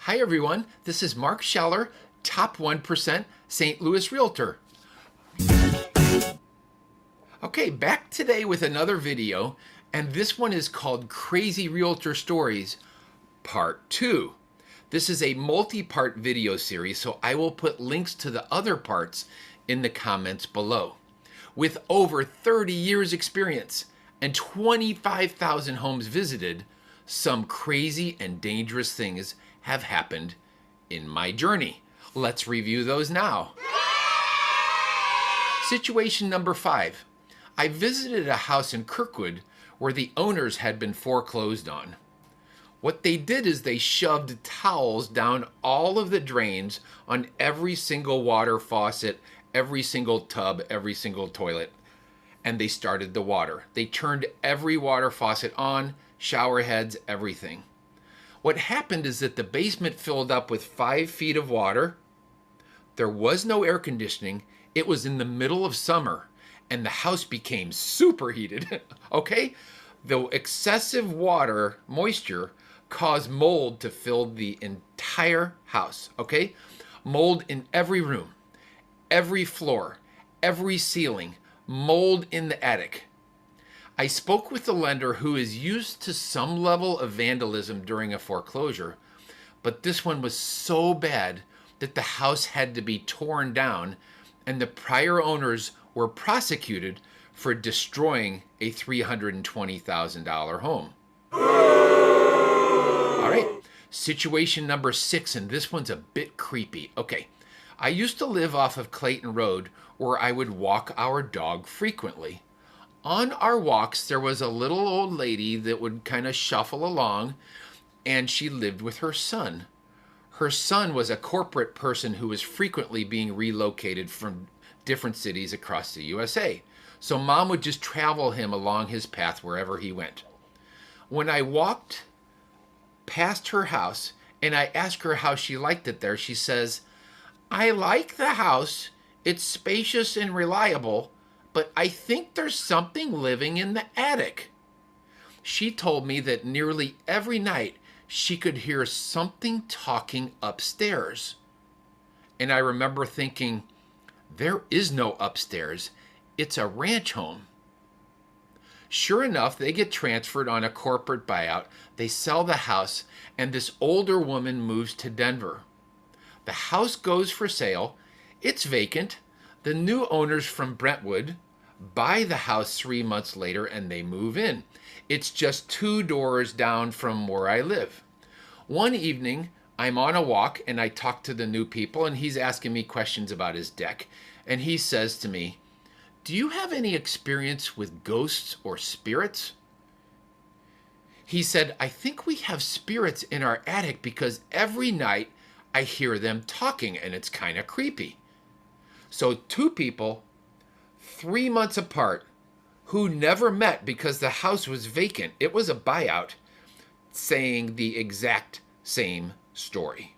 Hi everyone, this is Mark Scheller, Top 1% St. Louis Realtor. Okay, back today with another video, and this one is called Crazy Realtor Stories, Part 2. This is a multi-part video series, so I will put links to the other parts in the comments below. With over 30 years experience and 25,000 homes visited, some crazy and dangerous things have happened in my journey. Let's review those now. Situation number 5. I visited a house in Kirkwood where the owners had been foreclosed on. What they did is they shoved towels down all of the drains on every single water faucet, every single tub, every single toilet, and they started the water. They turned every water faucet on, shower heads, everything. What happened is that the basement filled up with 5 feet of water. There was no air conditioning. It was in the middle of summer, and the house became superheated. Okay? The excessive water moisture caused mold to fill the entire house. Okay? Mold in every room, every floor, every ceiling, mold in the attic. I spoke with the lender who is used to some level of vandalism during a foreclosure, but this one was so bad that the house had to be torn down, and the prior owners were prosecuted for destroying a $320,000 home. All right, situation number 6, and this one's a bit creepy. Okay, I used to live off of Clayton Road where I would walk our dog frequently. On our walks, there was a little old lady that would kind of shuffle along, and she lived with her son. Her son was a corporate person who was frequently being relocated from different cities across the USA. So mom would just travel him along his path wherever he went. When I walked past her house and I asked her how she liked it there, she says, "I like the house. It's spacious and reliable, but I think there's something living in the attic." She told me that nearly every night she could hear something talking upstairs. And I remember thinking, there is no upstairs. It's a ranch home. Sure enough, they get transferred on a corporate buyout. They sell the house, and this older woman moves to Denver. The house goes for sale. It's vacant. The new owners from Brentwood buy the house 3 months later, and they move in. It's just 2 doors down from where I live. One evening, I'm on a walk, and I talk to the new people, and he's asking me questions about his deck. And he says to me, "Do you have any experience with ghosts or spirits?" He said, "I think we have spirits in our attic because every night I hear them talking, and it's kind of creepy." So 2 people, 3 months apart, who never met because the house was vacant, it was a buyout, saying the exact same story.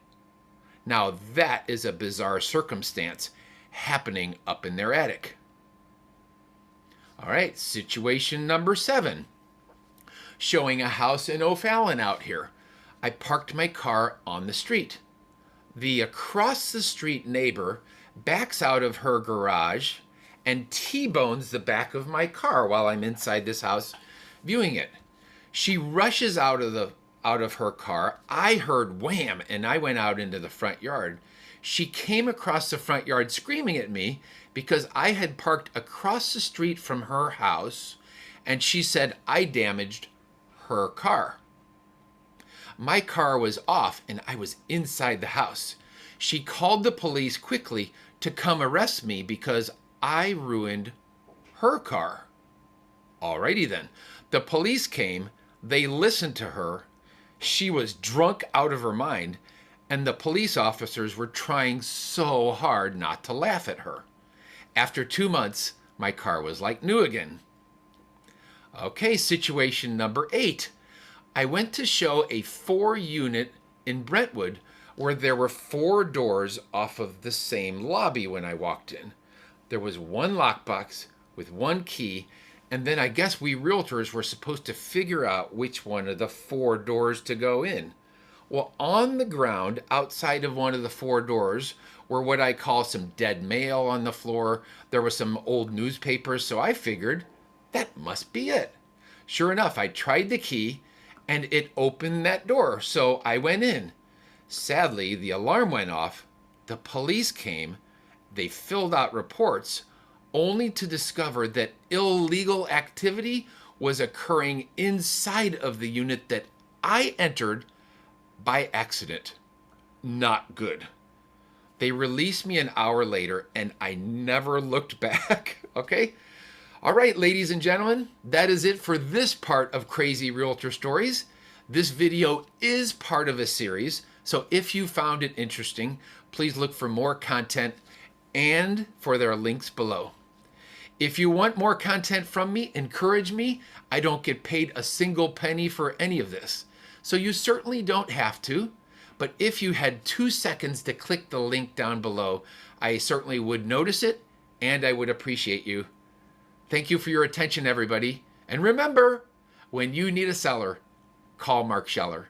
Now that is a bizarre circumstance happening up in their attic. All right, situation number 7. Showing a house in O'Fallon out here. I parked my car on the street. The across the street neighbor backs out of her garage and T-bones the back of my car while I'm inside this house viewing it. She rushes out of her car. I heard wham, and I went out into the front yard. She came across the front yard screaming at me because I had parked across the street from her house, and she said I damaged her car. My car was off, and I was inside the house. She called the police quickly to come arrest me because I ruined her car. Alrighty then. The police came. They listened to her. She was drunk out of her mind, and the police officers were trying so hard not to laugh at her. After 2 months, my car was like new again. Okay, situation number 8. I went to show a 4-unit in Brentwood where there were 4 doors off of the same lobby when I walked in. There was 1 lockbox with 1 key, and then I guess we realtors were supposed to figure out which one of the 4 doors to go in. Well, on the ground outside of one of the four doors were what I call some dead mail on the floor. There were some old newspapers, so I figured that must be it. Sure enough, I tried the key and it opened that door, so I went in. Sadly, the alarm went off. The police came. They filled out reports only to discover that illegal activity was occurring inside of the unit that I entered by accident. Not good. They released me an hour later and I never looked back. Okay? All right, ladies and gentlemen, that is it for this part of Crazy Realtor Stories. This video is part of a series, so if you found it interesting, please look for more content and for their links below. If you want more content from me, encourage me. I don't get paid a single penny for any of this, so you certainly don't have to. But if you had 2 seconds to click the link down below, I certainly would notice it and I would appreciate you. Thank you for your attention, everybody. And remember, when you need a seller, call Mark Scheller.